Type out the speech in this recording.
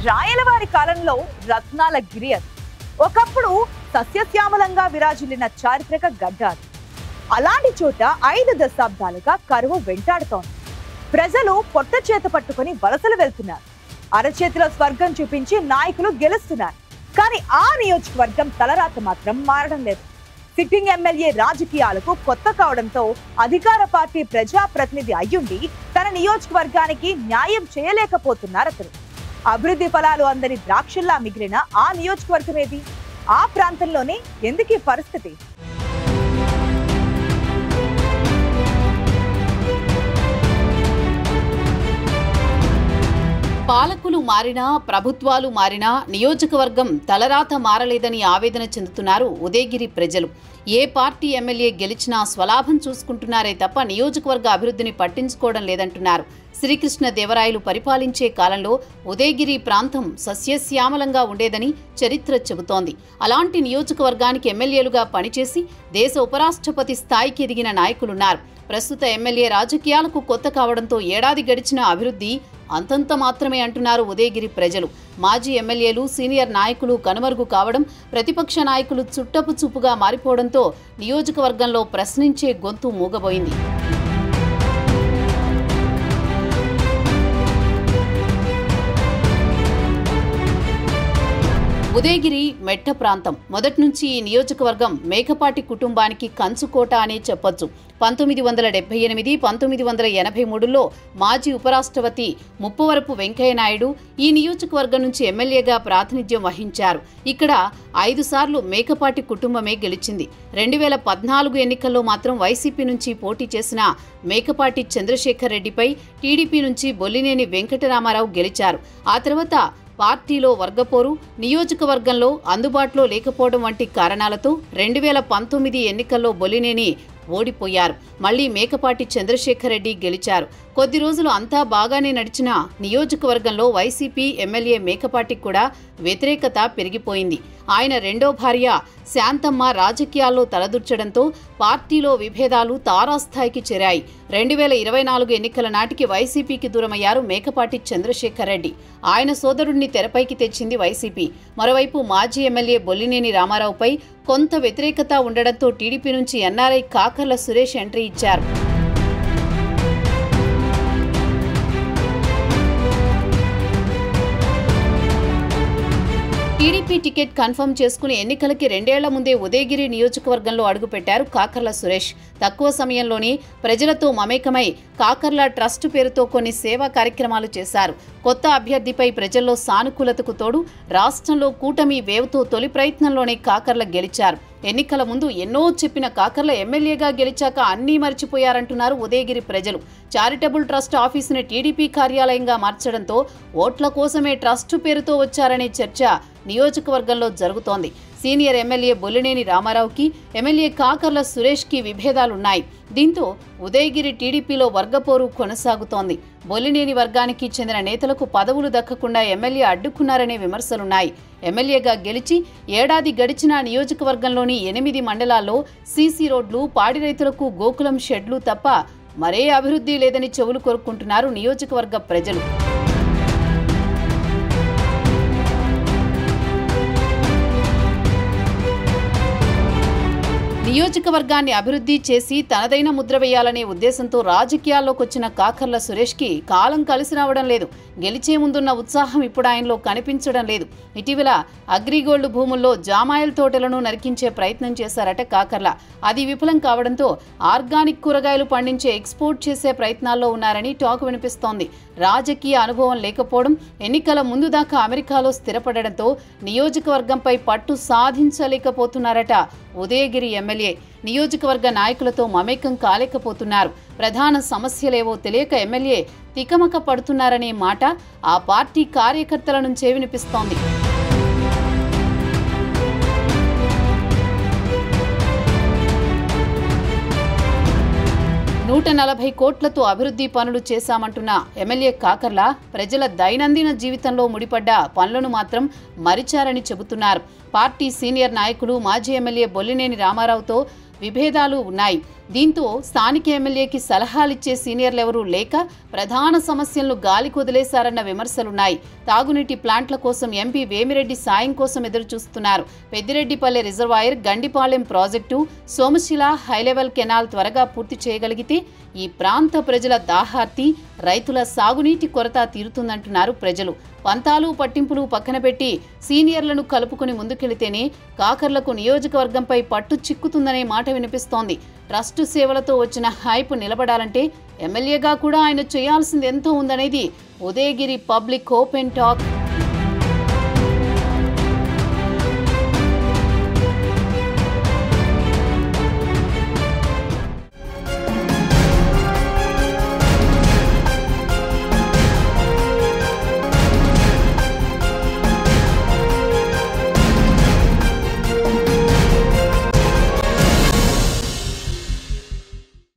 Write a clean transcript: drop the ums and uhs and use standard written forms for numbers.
రాయలవారి కాలంలో రత్నాల గిరి అది. ఒకప్పుడు సస్యశ్యామలంగా విరాజిల్లిన చారిత్రక గడ్డ అది. అలాంటి చోట 5 దశాబ్దాలుగా కరువు వెంటాడుతోంది. ప్రజలు పొట్ట చేత పట్టుకుని వలసలు వెళ్తున్నారు. అరచేతిలో స్వర్గం చూపించి నాయకులు గెలుస్తున్నారు. కానీ ఆ నియోజకవర్గం తలరాత మాత్రం మారడం లేదు. సిట్టింగ్ ఎమ్మెల్యే రాజకీయాలకు కొత్త కావడంతో అధికార పార్టీ ప్రజాప్రతినిధి అయ్యుండి తన నియోజకవర్గానికి న్యాయం చేయలేకపోతున్నారు అతను. అభివృద్ధి ఫలాలు అందని ద్రాక్షల్లా మిగిలిన ఆ నియోజకవర్గం ఏది? ఆ ప్రాంతంలోనే ఎందుకీ పరిస్థితి? పాలకులు మారినా ప్రభుత్వాలు మారినా నియోజకవర్గం తలరాత మారలేదని ఆవేదన చెందుతున్నారు ఉదయగిరి ప్రజలు. ఏ పార్టీ ఎమ్మెల్యే గెలిచినా స్వలాభం చూసుకుంటున్నారే తప్ప నియోజకవర్గ అభివృద్ధిని పట్టించుకోవడం లేదంటున్నారు. శ్రీకృష్ణ దేవరాయలు పరిపాలించే కాలంలో ఉదయగిరి ప్రాంతం సస్యశ్యామలంగా ఉండేదని చరిత్ర చెబుతోంది. అలాంటి నియోజకవర్గానికి ఎమ్మెల్యేలుగా పనిచేసి దేశ ఉపరాష్ట్రపతి స్థాయికి ఎదిగిన నాయకులున్నారు. ప్రస్తుత ఎమ్మెల్యే రాజకీయాలకు కొత్త కావడంతో ఏడాది గడిచిన అభివృద్ధి అంతంత మాత్రమే అంటున్నారు ఉదయగిరి ప్రజలు. మాజీ ఎమ్మెల్యేలు సీనియర్ నాయకులు కనుమరుగు కావడం, ప్రతిపక్ష నాయకులు చుట్టపు చూపుగా మారిపోవడంతో నియోజకవర్గంలో ప్రశ్నించే గొంతు మూగబోయింది. ఉదయగిరి మెట్ట ప్రాంతం. మొదటి నుంచి ఈ నియోజకవర్గం మేకపాటి కుటుంబానికి కంచుకోట అనే చెప్పొచ్చు. 1978, 1983లో మాజీ ఉపరాష్ట్రపతి ముప్పవరపు వెంకయ్యనాయుడు ఈ నియోజకవర్గం నుంచి ఎమ్మెల్యేగా ప్రాతినిధ్యం వహించారు. ఇక్కడ 5 సార్లు మేకపాటి కుటుంబమే గెలిచింది. 2014 ఎన్నికల్లో మాత్రం వైసీపీ నుంచి పోటీ చేసిన మేకపాటి చంద్రశేఖర్ రెడ్డిపై టీడీపీ నుంచి బొల్లినేని వెంకటరామారావు గెలిచారు. ఆ తర్వాత పార్టీలో వర్గపోరు, నియోజకవర్గంలో అందుబాటులో లేకపోవడం వంటి కారణాలతో 2019 ఎన్నికల్లో బొల్లినేని ఓడిపోయారు. మళ్లీ మేకపాటి చంద్రశేఖర్ రెడ్డి గెలిచారు. కొద్ది రోజులు అంతా బాగానే నడిచిన నియోజకవర్గంలో వైసీపీ ఎమ్మెల్యే మేకపాటికి కూడా వ్యతిరేకత పెరిగిపోయింది. ఆయన రెండో భార్య శాంతమ్మ రాజకీయాల్లో తలదూర్చడంతో పార్టీలో విభేదాలు తారాస్థాయికి చేరాయి. 2024 ఎన్నికల నాటికి వైసీపీకి దూరమయ్యారు మేకపాటి చంద్రశేఖర్ రెడ్డి. ఆయన సోదరుడిని తెరపైకి తెచ్చింది వైసీపీ. మరోవైపు మాజీ ఎమ్మెల్యే బొల్లినేని రామారావుపై కొంత వ్యతిరేకత ఉండడంతో టీడీపీ నుంచి ఎన్ఆర్ఐ కాకర్ల సురేష్ ఎంట్రీ ఇచ్చారు. టీడీపీ టికెట్ కన్ఫర్మ్ చేసుకుని ఎన్నికలకి 2 ఏళ్ల ముందే ఉదయగిరి నియోజకవర్గంలో అడుగుపెట్టారు కాకర్ల సురేష్. తక్కువ సమయంలోనే ప్రజలతో మమేకమై కాకర్ల ట్రస్ట్ పేరుతో కొన్ని సేవా కార్యక్రమాలు చేశారు. కొత్త అభ్యర్థిపై ప్రజల్లో సానుకూలతకు తోడు రాష్ట్రంలో కూటమి వేవ్తో తొలి ప్రయత్నంలోనే కాకర్ల గెలిచారు. ఎన్నికల ముందు ఎన్నో చెప్పిన కాకర్ల ఎమ్మెల్యేగా గెలిచాక అన్నీ మర్చిపోయారంటున్నారు ఉదయగిరి ప్రజలు. చారిటబుల్ ట్రస్ట్ ఆఫీసుని టీడీపీ కార్యాలయంగా మార్చడంతో ఓట్ల కోసమే ట్రస్టు పేరుతో వచ్చారనే చర్చ నియోజకవర్గంలో జరుగుతోంది. సీనియర్ ఎమ్మెల్యే బొల్లినేని రామారావుకి, ఎమ్మెల్యే కాకర్ల సురేష్కి విభేదాలున్నాయి. దీంతో ఉదయగిరి టీడీపీలో వర్గపోరు కొనసాగుతోంది. బొల్లినేని వర్గానికి చెందిన నేతలకు పదవులు దక్కకుండా ఎమ్మెల్యే అడ్డుకున్నారనే విమర్శలున్నాయి. ఎమ్మెల్యేగా గెలిచి ఏడాది గడిచిన నియోజకవర్గంలోని 8 మండలాల్లో సీసీ రోడ్లు, పాడి రైతులకు గోకులం షెడ్లు తప్ప మరే అభివృద్ధి లేదని చెవులు కొరుక్కుంటున్నారు నియోజకవర్గ ప్రజలు. నియోజకవర్గాన్ని అభివృద్ధి చేసి తనదైన ముద్ర వేయాలనే ఉద్దేశంతో రాజకీయాల్లోకి వచ్చిన కాకర్ల సురేష్కి కాలం కలిసి రావడం లేదు. గెలిచే ముందున్న ఉత్సాహం ఇప్పుడు ఆయనలో కనిపించడం లేదు. ఇటీవల అగ్రిగోల్డ్ భూముల్లో జామాయిల్ తోటలను నరికించే ప్రయత్నం చేశారట కాకర్ల. అది విఫలం కావడంతో ఆర్గానిక్ కూరగాయలు పండించే ఎక్స్పోర్ట్ చేసే ప్రయత్నాల్లో ఉన్నారని టాక్ వినిపిస్తోంది. రాజకీయ అనుభవం లేకపోవడం, ఎన్నికల ముందు దాకా అమెరికాలో స్థిరపడడంతో నియోజకవర్గంపై పట్టు సాధించలేకపోతున్నారట ఉదయగిరి ఎమ్మెల్యే. నియోజకవర్గ నాయకులతో మమేకం కాలేకపోతున్నారు. ప్రధాన సమస్యలేవో తెలియక ఎమ్మెల్యే తికమక పడుతున్నారనే మాట ఆ పార్టీ కార్యకర్తల నుంచే వినిపిస్తోంది. 140 కోట్లతో అభివృద్ధి పనులు చేశామంటున్న ఎమ్మెల్యే కాకర్ల ప్రజల దైనందిన జీవితంలో ముడిపడ్డ పనులను మాత్రం మరిచారని చెబుతున్నారు. పార్టీ సీనియర్ నాయకులు మాజీ ఎమ్మెల్యే బొల్లినేని రామారావుతో విభేదాలు ఉన్నాయి. దీంతో స్థానిక ఎమ్మెల్యేకి సలహాలిచ్చే సీనియర్లెవరూ లేక ప్రధాన సమస్యలను గాలికి వదిలేశారన్న విమర్శలున్నాయి. తాగునీటి ప్లాంట్ల కోసం ఎంపీ వేమిరెడ్డి సాయం కోసం ఎదురుచూస్తున్నారు. Peddireddipalle reservoir, Gandipalem project, Somasila high level canal త్వరగా పూర్తి చేయగలిగితే ఈ ప్రాంత ప్రజల దాహార్తి, రైతుల సాగునీటి కొరత తీరుతుందంటున్నారు ప్రజలు. పంతాలు పట్టింపులు పక్కన పెట్టి సీనియర్లను కలుపుకుని ముందుకెళితేనే కాకర్లకు నియోజకవర్గంపై పట్టు చిక్కుతుందనే మాట వినిపిస్తోంది. ట్రస్టు సేవలతో వచ్చిన హైప్ నిలబడాలంటే ఎమ్మెల్యేగా కూడా ఆయన చేయాల్సింది ఎంతో ఉందనేది ఉదయగిరి పబ్లిక్ ఓపెన్ టాక్.